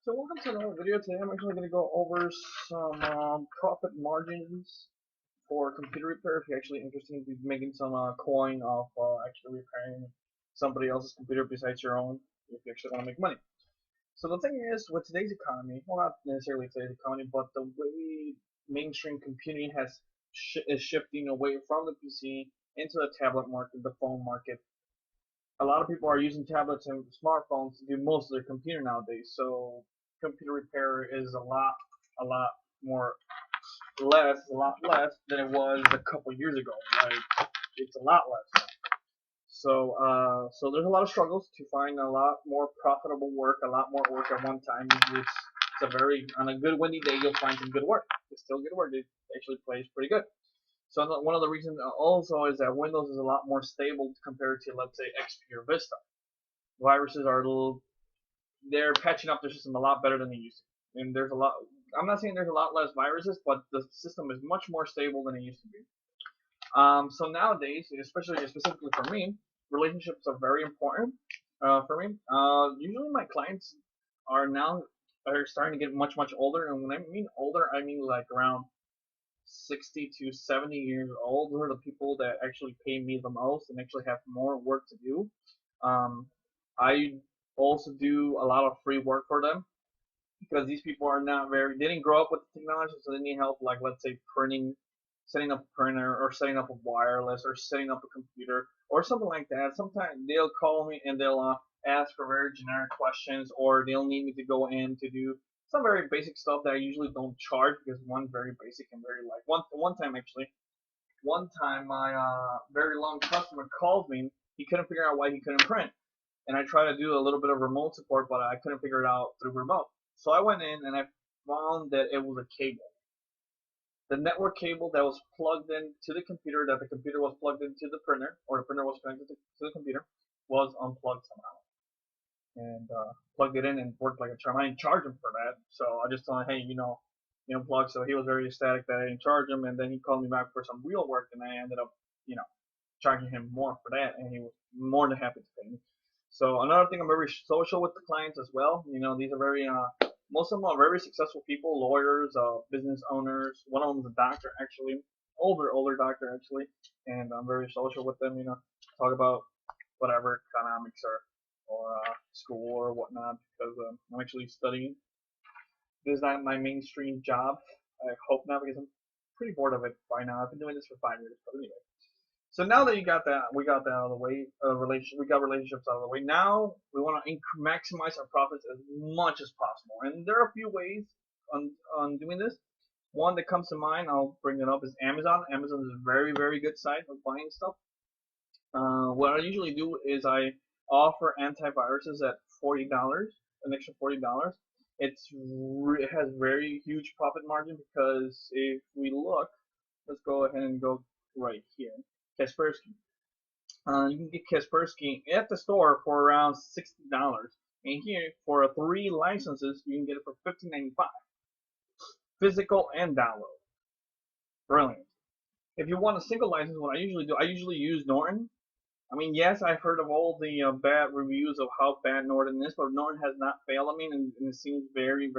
So welcome to another video. Today I'm actually going to go over some profit margins for computer repair. If you're actually interested in making some coin off actually repairing somebody else's computer besides your own, if you actually want to make money. So the thing is, with today's economy, well, not necessarily today's economy, but the way mainstream computing is shifting away from the PC into the tablet market, the phone market. A lot of people are using tablets and smartphones to do most of their computer nowadays. So computer repair is a lot more a lot less than it was a couple years ago. Like it's a lot less. So there's a lot of struggles to find a lot more profitable work, a lot more work at one time. It's a very on a good windy day you'll find some good work. It's still good work. It actually plays pretty good. So one of the reasons also is that Windows is a lot more stable compared to, let's say, XP or Vista. Viruses are they're patching up their system a lot better than they used to. And there's a lot. I'm not saying there's a lot less viruses, but the system is much more stable than it used to be. So nowadays, especially specifically for me, relationships are very important for me. Usually my clients are starting to get much older, and when I mean older, I mean like around 60 to 70 years old. Those are the people that actually pay me the most and actually have more work to do. I also do a lot of free work for them because these people are not they didn't grow up with the technology, so they need help, like let's say printing, setting up a printer, or setting up a wireless, or setting up a computer, or something like that. Sometimes they'll call me and they'll ask for very generic questions, or they'll need me to go in to do some very basic stuff that I usually don't charge because one very basic and very like one time my very long customer called me. He couldn't figure out why he couldn't print, and I tried to do a little bit of remote support, but I couldn't figure it out through remote. So I went in and I found that it was a cable. The network cable that was plugged into the computer, that the computer was plugged into the printer, or the printer was connected to the computer, was unplugged somehow. And plugged it in and worked like a charm. I didn't charge him for that, so I just told him, hey, you unplug. So he was very ecstatic that I didn't charge him, and then he called me back for some real work, and I ended up, charging him more for that, and he was more than happy to pay me. So another thing, I'm very social with the clients as well. These are very most of them are very successful people, lawyers, business owners. One of them is a doctor, actually, older doctor actually, and I'm very social with them. Talk about whatever economics or school or whatnot because I'm actually studying. This is not my mainstream job. I hope not because I'm pretty bored of it by now. I've been doing this for 5 years, but anyway. So now that we got that out of the way, we got relationships out of the way. Now we want to maximize our profits as much as possible, and there are a few ways on doing this. One that comes to mind, I'll bring it up, is Amazon. Amazon is a very good site for buying stuff. What I usually do is I offer antiviruses at $40, an extra $40. It has very huge profit margin because if we look, let's go ahead and go right here. Kaspersky. You can get Kaspersky at the store for around $60, and here for 3 licenses you can get it for $15.95, physical and download. Brilliant. If you want a single license, what I usually do, I usually use Norton. I mean, yes, I've heard of all the bad reviews of how bad Norton is, but Norton has not failed. I mean, and it seems very.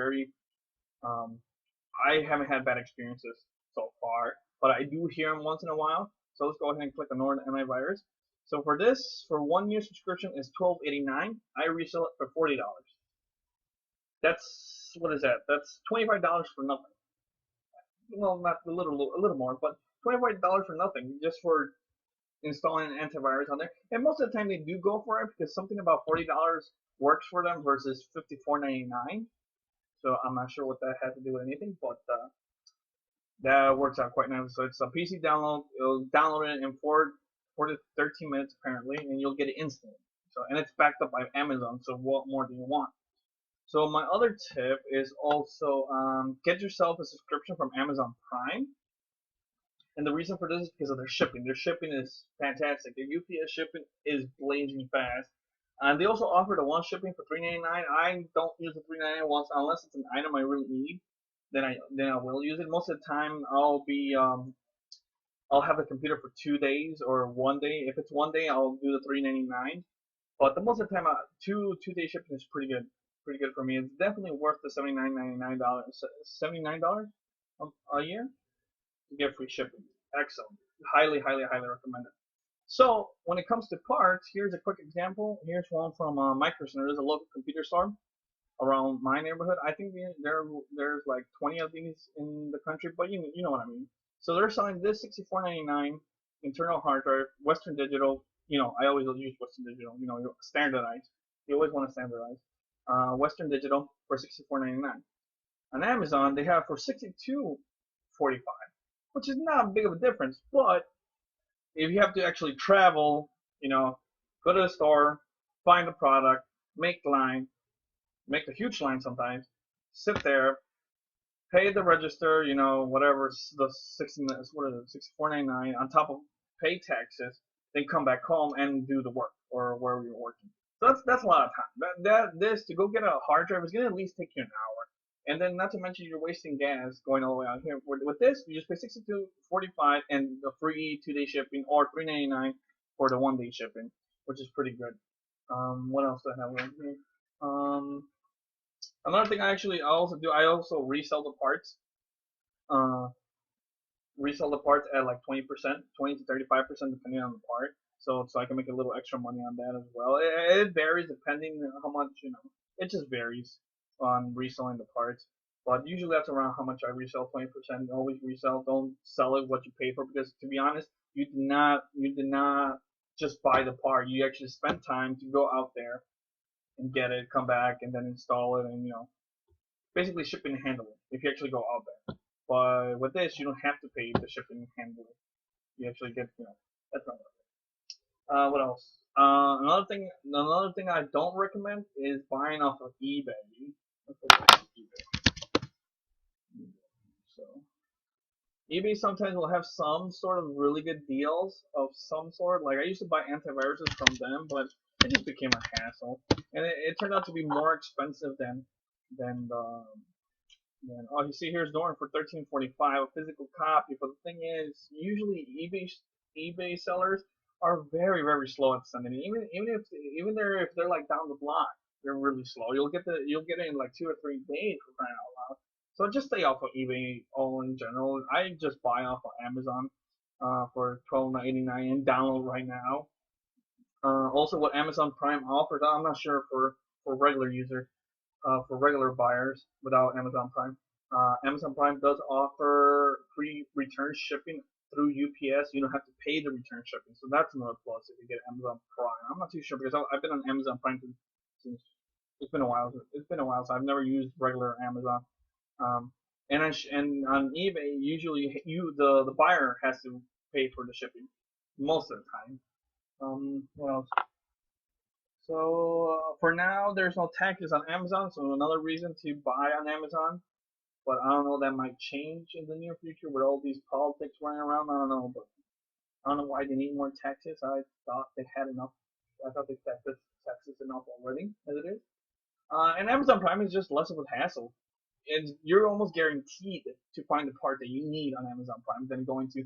I haven't had bad experiences so far, but I do hear them once in a while. So let's go ahead and click on Norton antivirus. So for this, for 1 year subscription is $12.89. I resell it for $40. That's what is that? That's $25 for nothing. Well, not a little more, but $25 for nothing just for installing an antivirus on there. And most of the time they do go for it because something about $40 works for them versus $54.99. So I'm not sure what that has to do with anything, but that works out quite nicely. So it's a PC download. It'll download it in 4 to 13 minutes apparently, and you'll get it instantly. So, and it's backed up by Amazon. So what more do you want? So my other tip is also get yourself a subscription from Amazon Prime. And the reason for this is because of their shipping. Their shipping is fantastic. Their UPS shipping is blazing fast. And they also offer the one shipping for $3.99. I don't use the $3.99 once unless it's an item I really need. Then I will use it. Most of the time I'll have the computer for 2 days or 1 day. If it's 1 day, I'll do the $3.99. But the most of the time, two day shipping is pretty good. pretty good for me. It's definitely worth the $79 a year to get free shipping. Excellent. Highly, highly, highly recommend it. So when it comes to parts, here's a quick example. Here's one from Micro Center. There's a local computer store around my neighborhood. I think there's like 20 of these in the country, but you know what I mean. So they're selling this $64.99 internal hard drive, Western Digital. I always use Western Digital. Standardized. You always want to standardize. Western Digital for $64.99. On Amazon, they have for $62.45, which is not big of a difference. But if you have to actually travel, go to the store, find the product, make the line, make a huge line sometimes, sit there, pay the register, whatever the $64.99 on top of pay taxes, then come back home and do the work or wherever you're working. So that's a lot of time. This to go get a hard drive is gonna at least take you an hour, and then not to mention you're wasting gas going all the way out here. With this, you just pay $62.45 and the free 2-day shipping or $3.99 for the 1-day shipping, which is pretty good. What else do I have over here? Another thing I also resell the parts. Resell the parts at like 20%, 20 to 35% depending on the part. So I can make a little extra money on that as well. It varies depending on how much, it just varies on reselling the parts. But usually that's around how much I resell, 20%. Always resell. Don't sell it what you pay for, because to be honest, you did not just buy the part. You actually spent time to go out there and get it, come back, and then install it, and basically shipping and handling if you actually go out there. But with this, you don't have to pay the shipping and handling. You actually get, that's not worth it. What else? Another thing I don't recommend is buying off of eBay. Let's look at eBay. So eBay sometimes will have some sort of really good deals of some sort. Like I used to buy antiviruses from them, but it just became a hassle, and it turned out to be more expensive than oh, you see here's Norton for $13.45, a physical copy. But the thing is, usually eBay sellers are very, very slow at sending it. Even if they're like down the block, they're really slow. You'll get it in like 2 or 3 days, for crying out loud. So just stay off of eBay all in general. I just buy off of Amazon for $12.89 and download right now. Also, what Amazon Prime offers, I'm not sure for regular users, for regular buyers without Amazon Prime. Amazon Prime does offer free return shipping through UPS. You don't have to pay the return shipping, so that's another plus if you get Amazon Prime. I'm not too sure because I've been on Amazon Prime since it's been a while. So I've never used regular Amazon. And on eBay, usually the buyer has to pay for the shipping most of the time. What else? So for now, there's no taxes on Amazon, so another reason to buy on Amazon. But I don't know, that might change in the near future with all these politics running around. I don't know, but I don't know why they need more taxes. I thought they had enough. I thought they taxes enough already as it is. And Amazon Prime is just less of a hassle. And you're almost guaranteed to find the part that you need on Amazon Prime than going to,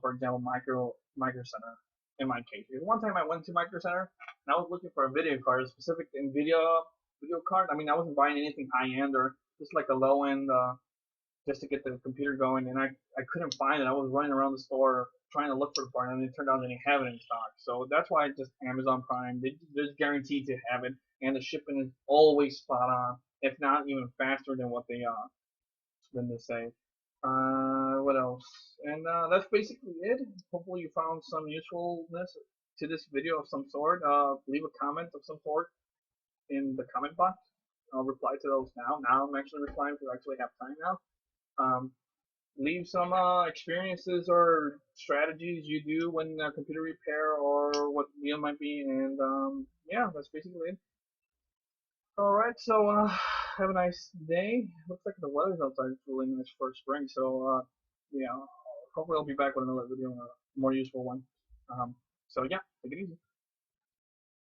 for example, Micro Center. In my case, one time I went to Micro Center and I was looking for a video card, a specific NVIDIA video card. I mean, I wasn't buying anything high end or just like a low end, just to get the computer going. And I couldn't find it. I was running around the store trying to look for the part, and it turned out they didn't have it in stock. So that's why just Amazon Prime, they're guaranteed to have it, and the shipping is always spot on, if not even faster than what they say. What else? And that's basically it. Hopefully you found some usefulness to this video of some sort. Leave a comment of some sort in the comment box. I'll reply to those now. Now I'm actually replying because I actually have time now. Leave some experiences or strategies you do when computer repair or what the deal might be, and yeah, that's basically it. Alright, so have a nice day. Looks like the weather's outside is really nice for spring, so yeah, hopefully I'll be back with another video, a more useful one. So yeah, take it easy.